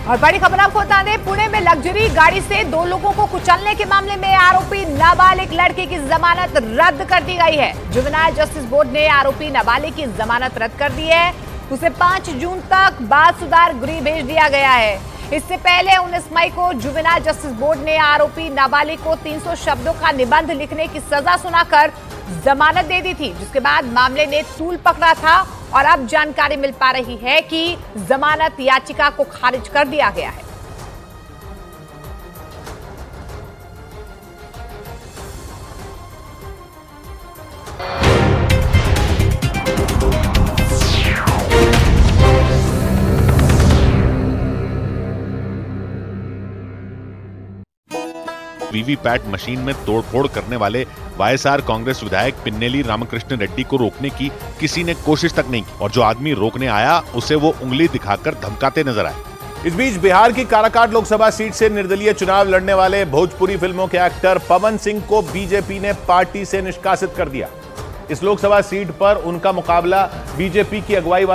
और बड़ी खबर आपको बता दें, पुणे में लग्जरी गाड़ी से 2 लोगों को कुचलने के मामले में आरोपी नाबालिग लड़के की जमानत रद्द कर दी गई है। जुवेनाइल जस्टिस बोर्ड ने आरोपी नाबालिग की जमानत रद्द कर दी है। उसे 5 जून तक बाल सुधार गृह भेज दिया गया है। इससे पहले 19 मई को जुवेनाइल जस्टिस बोर्ड ने आरोपी नाबालिग को 300 शब्दों का निबंध लिखने की सजा सुनाकर जमानत दे दी थी, जिसके बाद मामले ने तूल पकड़ा था और अब जानकारी मिल पा रही है कि जमानत याचिका को खारिज कर दिया गया है। वीवीपैट मशीन में तोड़फोड़ करने वाले वाईएसआर कांग्रेस विधायक पिन्नेली रामकृष्ण रेड्डी को रोकने की किसी ने कोशिश तक नहीं की और जो आदमी रोकने आया उसे वो उंगली दिखाकर धमकाते नजर आए। इस बीच बिहार की काराकाट लोकसभा सीट से निर्दलीय चुनाव लड़ने वाले भोजपुरी फिल्मों के एक्टर पवन सिंह को बीजेपी ने पार्टी से निष्कासित कर दिया। इस लोकसभा सीट पर उनका मुकाबला बीजेपी की अगुवाई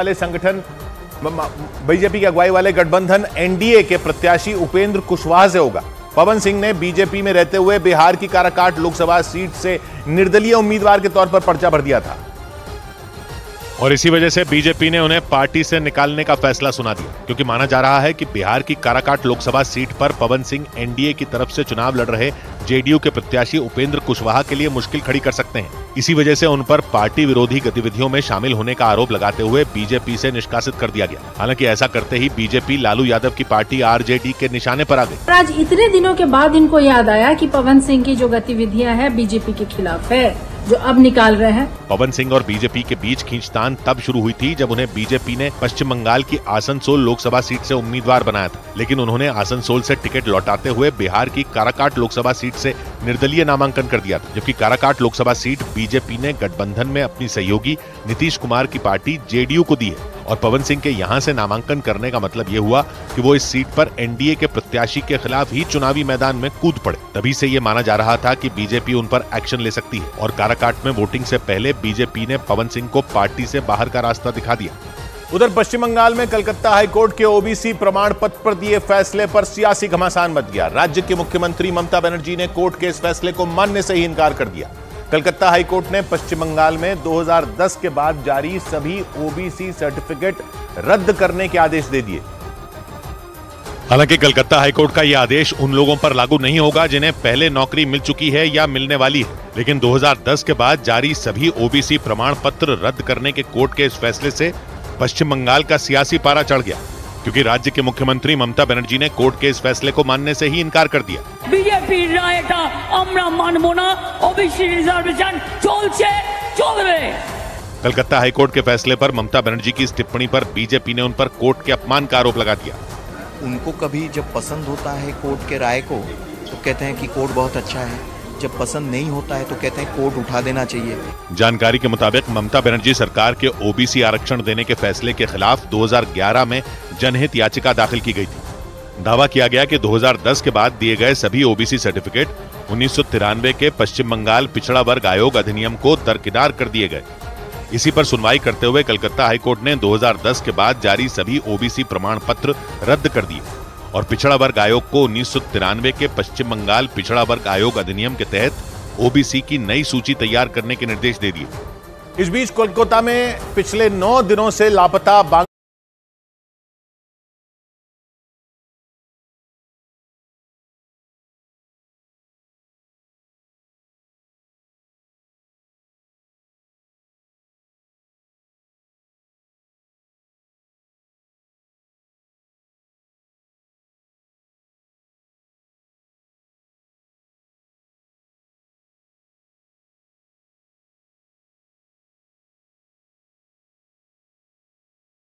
वाले गठबंधन एनडीए के प्रत्याशी उपेंद्र कुशवाहा से होगा। पवन सिंह ने बीजेपी में रहते हुए बिहार की काराकाट लोकसभा सीट से निर्दलीय उम्मीदवार के तौर पर पर्चा भर दिया था और इसी वजह से बीजेपी ने उन्हें पार्टी से निकालने का फैसला सुना दिया, क्योंकि माना जा रहा है कि बिहार की काराकाट लोकसभा सीट पर पवन सिंह एनडीए की तरफ से चुनाव लड़ रहे जेडीयू के प्रत्याशी उपेंद्र कुशवाहा के लिए मुश्किल खड़ी कर सकते हैं। इसी वजह से उन पर पार्टी विरोधी गतिविधियों में शामिल होने का आरोप लगाते हुए बीजेपी से निष्कासित कर दिया गया। हालांकि ऐसा करते ही बीजेपी लालू यादव की पार्टी आरजेडी के निशाने पर आ गई। आज इतने दिनों के बाद इनको याद आया कि पवन सिंह की जो गतिविधियां हैं बीजेपी के खिलाफ है, जो अब निकाल रहे हैं। पवन सिंह और बीजेपी के बीच खींचतान तब शुरू हुई थी जब उन्हें बीजेपी ने पश्चिम बंगाल की आसनसोल लोकसभा सीट से उम्मीदवार बनाया था, लेकिन उन्होंने आसनसोल से टिकट लौटाते हुए बिहार की काराकाट लोकसभा सीट से निर्दलीय नामांकन कर दिया था। जबकि काराकाट लोकसभा सीट बीजेपी ने गठबंधन में अपनी सहयोगी नीतीश कुमार की पार्टी जेडीयू को दी है और पवन सिंह के यहां से नामांकन करने का मतलब ये हुआ कि वो इस सीट पर एनडीए के प्रत्याशी के खिलाफ ही चुनावी मैदान में कूद पड़े। तभी से ये माना जा रहा था कि बीजेपी उन पर एक्शन ले सकती है और काराकाट में वोटिंग से पहले बीजेपी ने पवन सिंह को पार्टी से बाहर का रास्ता दिखा दिया। उधर पश्चिम बंगाल में कलकत्ता हाईकोर्ट के ओबीसी प्रमाण पत्र पर दिए फैसले पर सियासी घमासान मच गया। राज्य के मुख्यमंत्री ममता बनर्जी ने कोर्ट के इस फैसले को मानने से ही इनकार कर दिया। कलकत्ता हाईकोर्ट ने पश्चिम बंगाल में 2010 के बाद जारी सभी ओबीसी सर्टिफिकेट रद्द करने के आदेश दे दिए। हालांकि कलकत्ता हाईकोर्ट का यह आदेश उन लोगों पर लागू नहीं होगा जिन्हें पहले नौकरी मिल चुकी है या मिलने वाली है, लेकिन 2010 के बाद जारी सभी ओबीसी प्रमाण पत्र रद्द करने के कोर्ट के इस फैसले से पश्चिम बंगाल का सियासी पारा चढ़ गया, क्योंकि राज्य के मुख्यमंत्री ममता बनर्जी ने कोर्ट के इस फैसले को मानने से ही इनकार कर दिया। बीजेपी रायटा আমরা মানব না, ओबीसी रिजर्वेशन चलবে। कलकत्ता हाईकोर्ट के फैसले पर ममता बनर्जी की इस टिप्पणी पर बीजेपी ने उन पर कोर्ट के अपमान का आरोप लगा दिया। उनको कभी जब पसंद होता है कोर्ट के राय को तो कहते हैं कि कोर्ट बहुत अच्छा है, जब पसंद नहीं होता है तो कहते हैं कोर्ट उठा देना चाहिए। जानकारी के मुताबिक ममता बनर्जी सरकार के ओबीसी आरक्षण देने के फैसले के खिलाफ 2011 में जनहित याचिका दाखिल की गई थी। दावा किया गया कि 2010 के बाद दिए गए सभी ओबीसी सर्टिफिकेट 1993 के पश्चिम बंगाल पिछड़ा वर्ग आयोग अधिनियम को दरकिनार कर दिए गए। इसी पर सुनवाई करते हुए कलकत्ता हाईकोर्ट ने 2010 के बाद जारी सभी ओबीसी प्रमाण पत्र रद्द कर दिए और पिछड़ा वर्ग आयोग को 1993 के पश्चिम बंगाल पिछड़ा वर्ग आयोग अधिनियम के तहत ओबीसी की नई सूची तैयार करने के निर्देश दे दिए। इस बीच कोलकाता में पिछले 9 दिनों से लापता